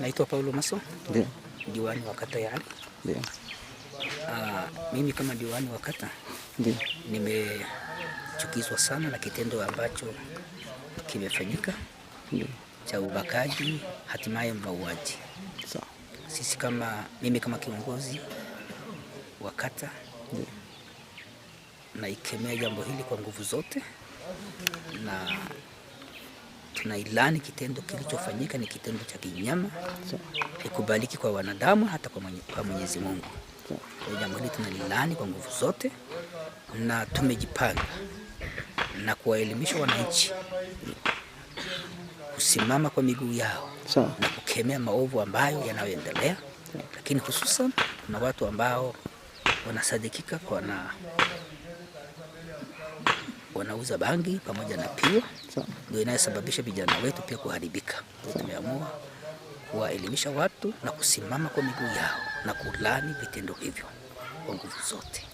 Naitwa Paulo Maso. Ndio. Diwani wa kata ya Ali. Ndio. Mimi kama diwani wa kata ndio nimechukizwa sana na kitendo ambacho kimefanyika cha ubakaji, hatimaye mauaji. Sawa. Mimi kama kiongozi wa kata naikemea jambo hili kwa nguvu zote, na tunailani kitendo kilichofanyika. Ni kitendo cha kinyama, ikubaliki kwa wanadamu, hata kwa Mwenyezi Mungu. Kwa jambo hili tunalilani kwa nguvu zote, na tumejipanga na kuwaelimisha wananchi kusimama kwa miguu yao na kukemea maovu ambayo yanayoendelea. Lakini hususan kuna watu ambao wanasadikika wanauza bangi pamoja na piwa, ndio inayosababisha vijana wetu pia kuharibika. Tumeamua kuwaelimisha watu na kusimama kwa miguu yao na kulani vitendo hivyo kwa nguvu zote.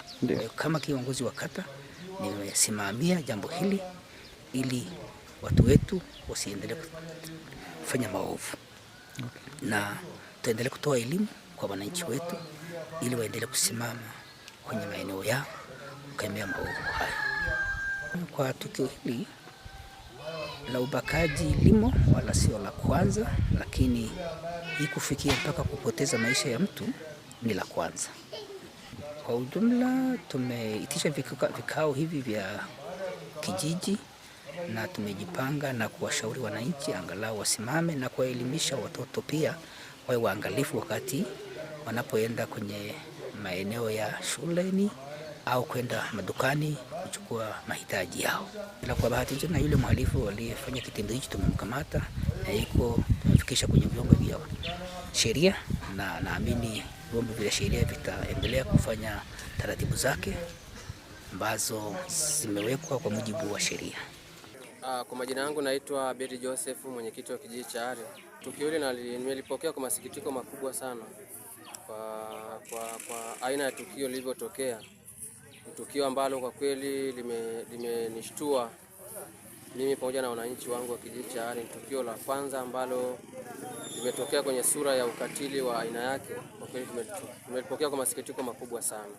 Kama kiongozi wa kata nimesimamia jambo hili ili watu wetu wasiendelee kufanya maovu. Na tuendelee kutoa elimu kwa wananchi wetu ili waendelee kusimama kwenye maeneo yao kukemea maovu hayo. Kwa tukio hili la ubakaji limo, wala sio la kwanza, lakini hii kufikia mpaka kupoteza maisha ya mtu ni la kwanza. Kwa ujumla tumeitisha vikao hivi vya kijiji na tumejipanga na kuwashauri wananchi angalau wasimame na kuwaelimisha watoto pia wawe waangalifu wakati wanapoenda kwenye maeneo ya shuleni au kwenda madukani kuchukua mahitaji yao. Kwa bahati nzuri, na yule mhalifu aliyefanya kitendo hicho tumemkamata na tumefikisha kwenye vyombo vya sheria, na naamini vyombo vya sheria vitaendelea kufanya taratibu zake ambazo zimewekwa kwa mujibu wa sheria. Kwa majina yangu naitwa Beri Joseph, mwenyekiti wa kijiji cha Ari. Tukio hili nimelipokea kwa masikitiko makubwa sana kwa aina ya tukio lilivyotokea. Tukio ambalo kwa kweli limenishtua mimi pamoja na wananchi wangu wa kijiji cha Ari. Tukio la kwanza ambalo limetokea kwenye sura ya ukatili wa aina yake. Kwa kweli tumelipokea kwa masikitiko makubwa sana,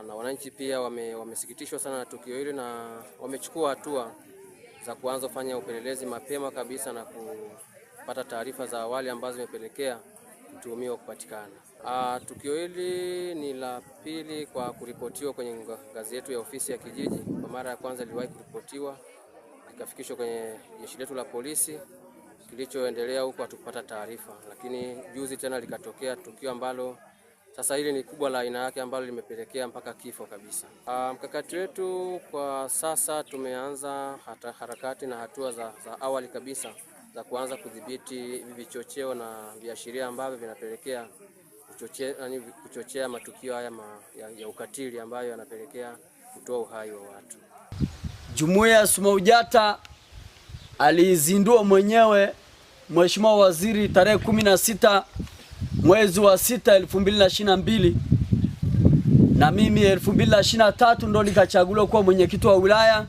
na wananchi pia wamesikitishwa sana na tukio hili, na wamechukua hatua za kuanza kufanya upelelezi mapema kabisa na kupata taarifa za awali ambazo zimepelekea mtuhumiwa kupatikana. Tukio hili ni la pili kwa kuripotiwa kwenye ngazi yetu ya ofisi ya kijiji. Kwa mara ya kwanza liliwahi kuripotiwa, likafikishwa kwenye jeshi letu la polisi. Kilichoendelea huko hatukupata taarifa, lakini juzi tena likatokea tukio ambalo sasa hili ni kubwa la aina yake ambalo limepelekea mpaka kifo kabisa. Mkakati wetu kwa sasa, tumeanza harakati na hatua za awali kabisa za kuanza kudhibiti vichocheo na viashiria ambavyo vinapelekea kuchochea matukio haya ya ukatili ambayo yanapelekea kutoa uhai wa watu. Jumuiya ya SMAUJATA alizindua mwenyewe Mheshimiwa Waziri tarehe 16 mwezi wa 6 2022, na mimi 2023 ndo nikachaguliwa kuwa mwenyekiti wa wilaya.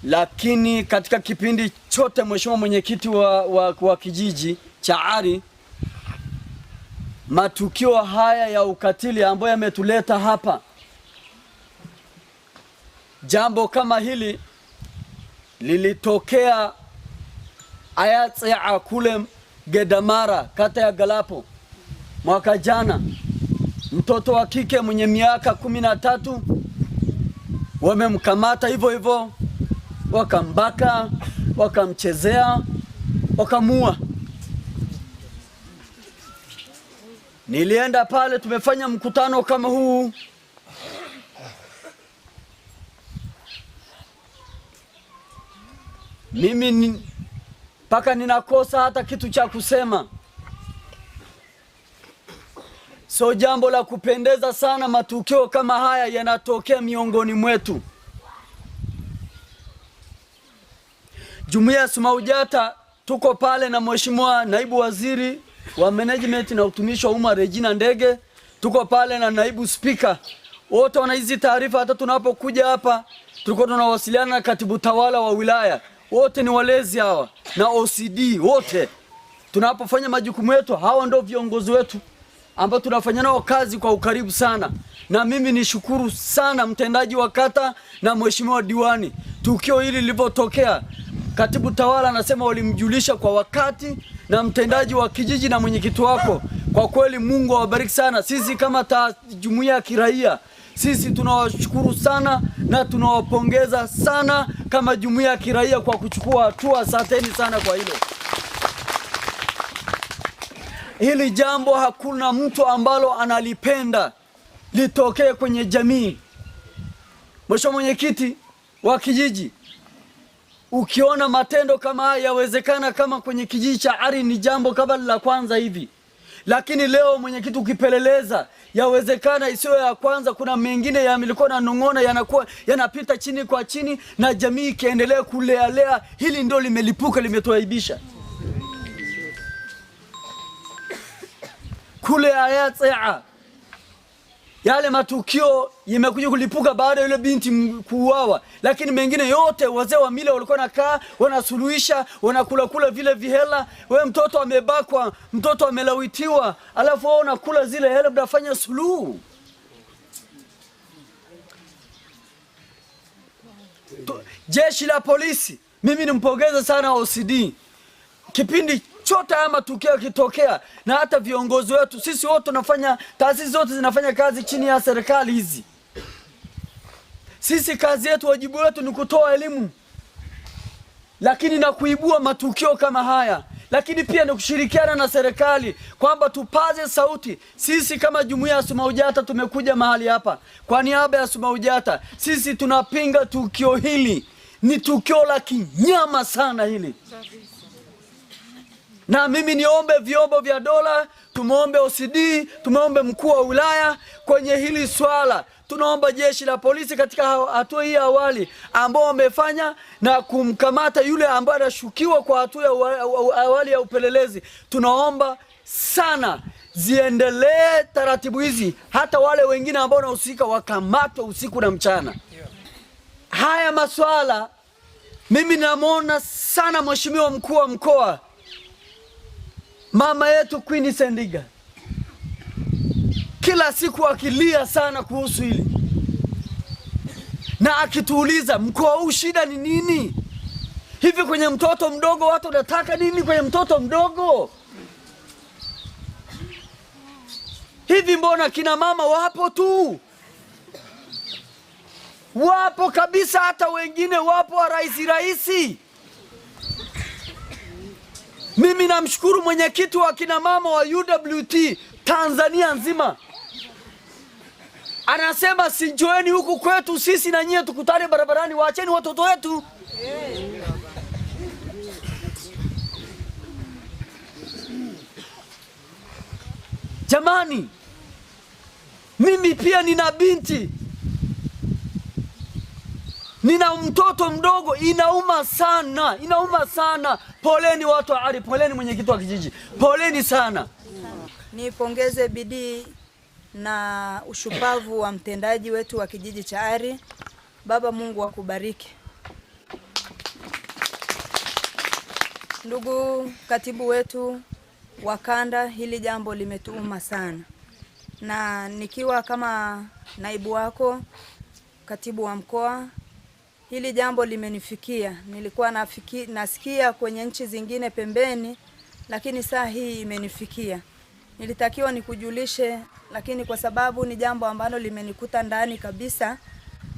Lakini katika kipindi chote, Mheshimiwa mwenyekiti wa kijiji cha Ari, matukio haya ya ukatili ambayo yametuleta hapa, jambo kama hili lilitokea Ayatsea kule Gedamara, kata ya Galapo, mwaka jana. Mtoto wa kike mwenye miaka 13 wamemkamata hivyo hivyo, wakambaka, wakamchezea, wakamua. Nilienda pale, tumefanya mkutano kama huu. Mimi mpaka ninakosa hata kitu cha kusema. So jambo la kupendeza sana, matukio kama haya yanatokea miongoni mwetu. Jumuiya ya SMAUJATA tuko pale na Mheshimiwa Naibu Waziri wa Management na Utumishi wa Umma Regina Ndege, tuko pale na Naibu Spika. Wote wana hizi taarifa. Hata tunapokuja hapa tulikuwa tunawasiliana na Katibu Tawala wa wilaya, wote ni walezi hawa na OCD wote. Tunapofanya majukumu yetu, hawa ndio viongozi wetu ambao tunafanya nao kazi kwa ukaribu sana. Na mimi nishukuru sana mtendaji wa kata na mheshimiwa diwani. Tukio hili lilipotokea, katibu tawala anasema walimjulisha kwa wakati, na mtendaji wa kijiji na mwenyekiti wako. Kwa kweli Mungu awabariki sana. Sisi kama jumuiya ya kiraia, sisi tunawashukuru sana na tunawapongeza sana kama jumuiya ya kiraia kwa kuchukua hatua. Asanteni sana kwa hilo. Hili jambo hakuna mtu ambalo analipenda litokee kwenye jamii. Mheshimiwa mwenyekiti wa kijiji, ukiona matendo kama haya, yawezekana kama kwenye kijiji cha Ari ni jambo kama la kwanza hivi, lakini leo mwenyekiti, ukipeleleza, yawezekana isiyo ya kwanza. Kuna mengine yamilikuwa na nong'ona, yanakuwa yanapita chini kwa chini, na jamii ikiendelea kulealea. Hili ndio limelipuka, limetuaibisha. Kule Ayatsea yale matukio yamekuja kulipuka baada ya yule binti kuuawa, lakini mengine yote wazee wa mila walikuwa nakaa wanasuluhisha, wanakula vile vihela. Wewe mtoto amebakwa, mtoto amelawitiwa, alafu wewe unakula zile hela, unafanya suluhu. Jeshi la polisi, mimi nimpongeza sana OCD. Kipindi chote ama tukio kitokea, na hata viongozi wetu, sisi wote tunafanya, taasisi zote zinafanya kazi chini ya serikali hizi. Sisi kazi yetu, wajibu wetu ni kutoa elimu, lakini na kuibua matukio kama haya, lakini pia ni kushirikiana na serikali kwamba tupaze sauti. Sisi kama jumuiya ya SMAUJATA tumekuja mahali hapa kwa niaba ya SMAUJATA. Sisi tunapinga tukio hili, ni tukio la kinyama sana hili. Na mimi niombe vyombo vya dola, tumuombe OCD, tumuombe mkuu wa wilaya kwenye hili swala. Tunaomba jeshi la polisi katika hatua hii awali ambao wamefanya na kumkamata yule ambaye anashukiwa kwa hatua ya awali ya upelelezi. Tunaomba sana ziendelee taratibu hizi, hata wale wengine ambao wanahusika wakamatwe usiku na mchana. Haya maswala, mimi namuona sana mheshimiwa mkuu wa mkoa, mama yetu Queen Sendiga, kila siku akilia sana kuhusu hili, na akituuliza mkoa huu shida ni nini? Hivi kwenye mtoto mdogo watu wanataka nini kwenye mtoto mdogo? Hivi mbona kina mama wapo tu? Wapo kabisa, hata wengine wapo wa raisi. Mimi namshukuru mwenyekiti wa kina mama wa UWT Tanzania nzima, anasema sinjoeni huku kwetu sisi na nyie tukutane barabarani, waacheni watoto wetu. Jamani, mimi pia nina binti, nina mtoto mdogo, inauma sana. Poleni watu wa Ari, poleni mwenyekiti wa kijiji, poleni sana. Nipongeze bidii na ushupavu wa mtendaji wetu wa kijiji cha Ari. Baba Mungu akubariki. Ndugu katibu wetu wa kanda, hili jambo limetuuma sana, na nikiwa kama naibu wako katibu wa mkoa, hili jambo limenifikia. Nilikuwa nasikia kwenye nchi zingine pembeni, lakini saa hii imenifikia. Nilitakiwa nikujulishe, lakini kwa sababu ni jambo ambalo limenikuta ndani kabisa,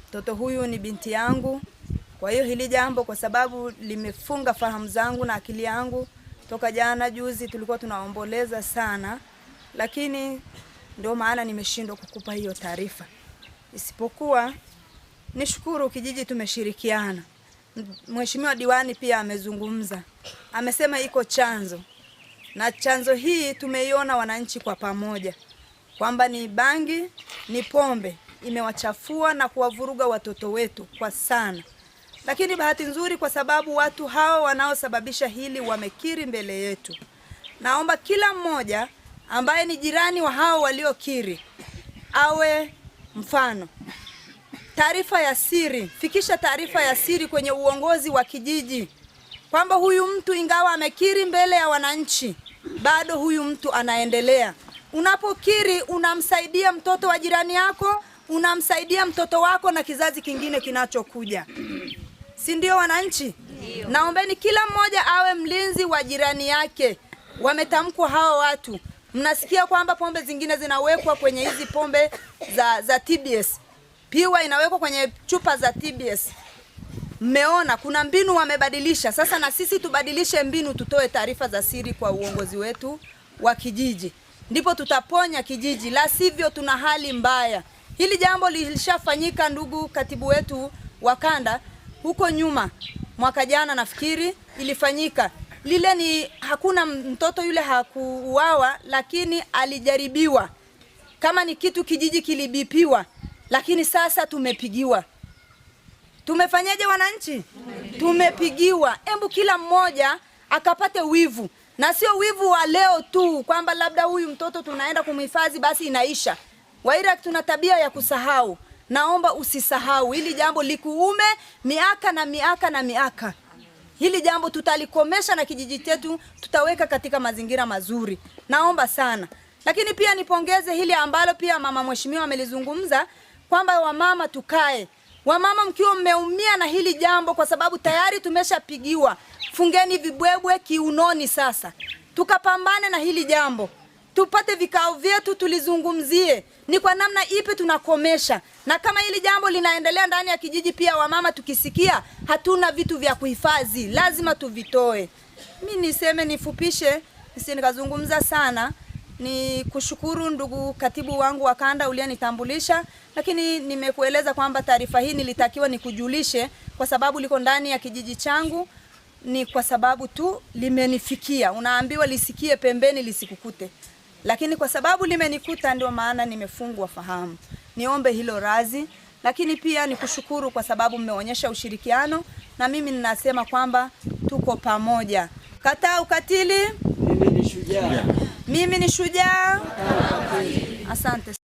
mtoto huyu ni binti yangu. Kwa hiyo hili jambo, kwa sababu limefunga fahamu zangu na akili yangu, toka jana juzi tulikuwa tunaomboleza sana, lakini ndio maana nimeshindwa kukupa hiyo taarifa. Isipokuwa nishukuru kijiji tumeshirikiana. Mheshimiwa diwani pia amezungumza, amesema iko chanzo, na chanzo hii tumeiona wananchi kwa pamoja kwamba ni bangi, ni pombe imewachafua na kuwavuruga watoto wetu kwa sana. Lakini bahati nzuri, kwa sababu watu hao wanaosababisha hili wamekiri mbele yetu, naomba kila mmoja ambaye ni jirani wa hao waliokiri awe mfano. Taarifa ya siri, fikisha taarifa ya siri kwenye uongozi wa kijiji. kwamba huyu mtu ingawa amekiri mbele ya wananchi, bado huyu mtu anaendelea. Unapokiri unamsaidia mtoto wa jirani yako, unamsaidia mtoto wako na kizazi kingine kinachokuja. Si ndio wananchi? Naombeni kila mmoja awe mlinzi wa jirani yake. Wametamkwa hawa watu. Mnasikia kwamba pombe zingine zinawekwa kwenye hizi pombe za TBS. Piwa inawekwa kwenye chupa za TBS. Mmeona kuna mbinu wamebadilisha. Sasa na sisi tubadilishe mbinu, tutoe taarifa za siri kwa uongozi wetu wa kijiji. Ndipo tutaponya kijiji, la sivyo tuna hali mbaya. Hili jambo lilishafanyika, ndugu katibu wetu wa kanda, huko nyuma. Mwaka jana nafikiri ilifanyika. Lile ni hakuna mtoto yule hakuuawa, lakini alijaribiwa. Kama ni kitu kijiji kilibipiwa, lakini sasa tumepigiwa. Tumefanyaje wananchi? Tumepigiwa. Embu kila mmoja akapate wivu. Na sio wivu wa leo tu kwamba labda huyu mtoto tunaenda kumhifadhi basi inaisha. Waira tuna tabia ya kusahau. Naomba usisahau. Hili jambo likuume miaka na miaka na miaka. Hili jambo tutalikomesha na kijiji chetu tutaweka katika mazingira mazuri. Naomba sana. Lakini pia nipongeze hili ambalo pia mama mheshimiwa amelizungumza kwamba wamama tukae. Wamama mkiwa mmeumia na hili jambo kwa sababu tayari tumeshapigiwa. Fungeni vibwebwe kiunoni sasa. Tukapambane na hili jambo. Tupate vikao vyetu tulizungumzie. Ni kwa namna ipi tunakomesha. Na kama hili jambo linaendelea ndani ya kijiji pia wamama tukisikia hatuna vitu vya kuhifadhi. Lazima tuvitoe. Mimi niseme nifupishe, nikazungumza sana. Ni kushukuru ndugu katibu wangu wa kanda uliyenitambulisha, lakini nimekueleza kwamba taarifa hii nilitakiwa nikujulishe kwa sababu liko ndani ya kijiji changu, ni kwa sababu tu limenifikia. Unaambiwa lisikie pembeni lisikukute. Lakini kwa sababu limenikuta ndio maana nimefungwa fahamu. Niombe hilo razi, lakini pia nikushukuru kwa sababu mmeonyesha ushirikiano na mimi ninasema kwamba tuko pamoja. Kataa ukatili. Mimi ni shujaa. Asante.